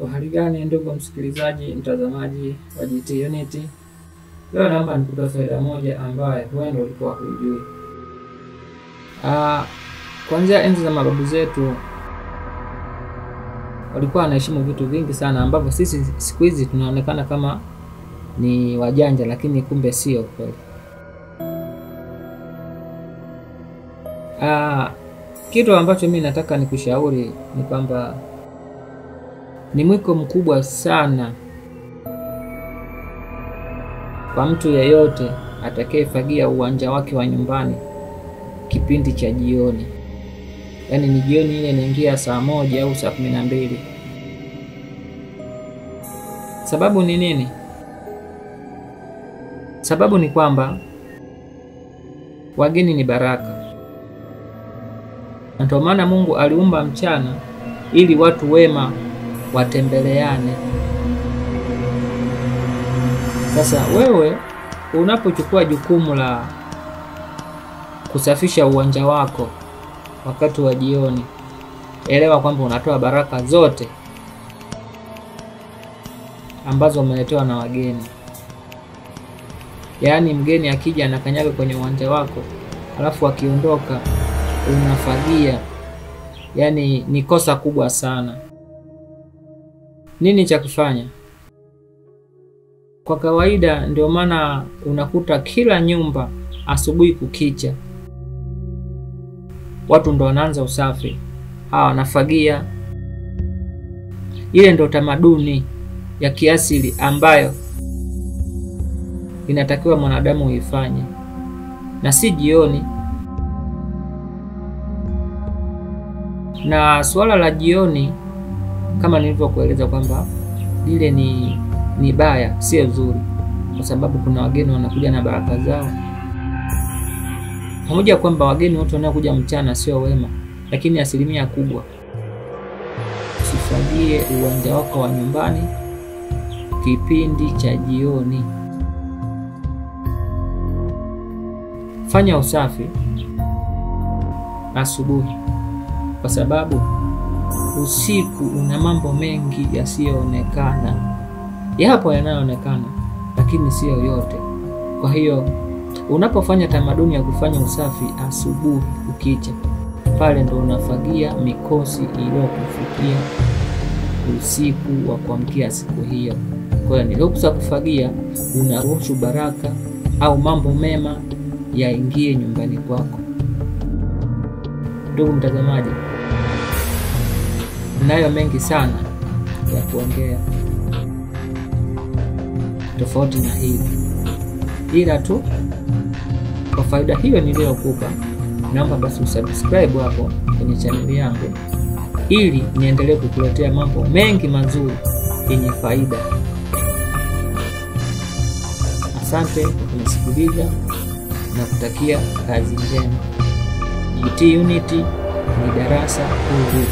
Hali gani ndugu msikilizaji, mtazamaji wa GT Unity? Leo naomba nikupe faida moja ambayo huenda ulikuwa hujui. Kuanzia enzi za mababu zetu walikuwa wanaheshimu vitu vingi sana ambavyo sisi siku hizi tunaonekana kama ni wajanja, lakini kumbe sio kweli. Kitu ambacho mimi nataka nikushauri ni kwamba ni mwiko mkubwa sana kwa mtu yeyote atakayefagia uwanja wake wa nyumbani kipindi cha jioni. Yaani ni jioni ile inaingia saa 1 au saa 12. Sababu ni nini? Sababu ni kwamba wageni ni baraka. Ndio maana Mungu aliumba mchana ili watu wema watembeleane. Sasa wewe unapochukua jukumu la kusafisha uwanja wako wakati wa jioni, elewa kwamba unatoa baraka zote ambazo umeletewa na wageni. Yaani mgeni akija anakanyaga kwenye uwanja wako, alafu akiondoka unafagia. Yaani ni kosa kubwa sana. Nini cha kufanya? Kwa kawaida ndio maana unakuta kila nyumba asubuhi kukicha watu ndo wanaanza usafi. Wanafagia. Ile ndio tamaduni ya kiasili ambayo inatakiwa mwanadamu uifanye, na si jioni. Na swala la jioni kama nilivyokueleza kwamba lile ni baya, sio nzuri, kwa sababu kuna wageni wanakuja na baraka zao. Pamoja kwamba wageni wote wanaokuja mchana sio wema, lakini asilimia kubwa. Usifagie uwanja wako wa nyumbani kipindi cha jioni. Fanya usafi asubuhi, kwa sababu usiku una mambo mengi yasiyoonekana. Yapo yanayoonekana, lakini sio yote. Kwa hiyo unapofanya tamaduni ya kufanya usafi asubuhi ukicha, pale ndo unafagia mikosi iliyokufikia usiku wa kuamkia siku hiyo. Kwa hiyo ni ruhusa kufagia, unaruhusu baraka au mambo mema yaingie nyumbani kwako. Ndugu mtazamaji, nayo mengi sana ya kuongea tofauti na hili, ila tu kwa faida hiyo niliyokupa, naomba basi usubscribe hapo kwenye channel yangu ili niendelee kukuletea mambo mengi mazuri yenye faida. Asante kwa kunisikiliza na kutakia kazi njema. GT Unity ni darasa huru.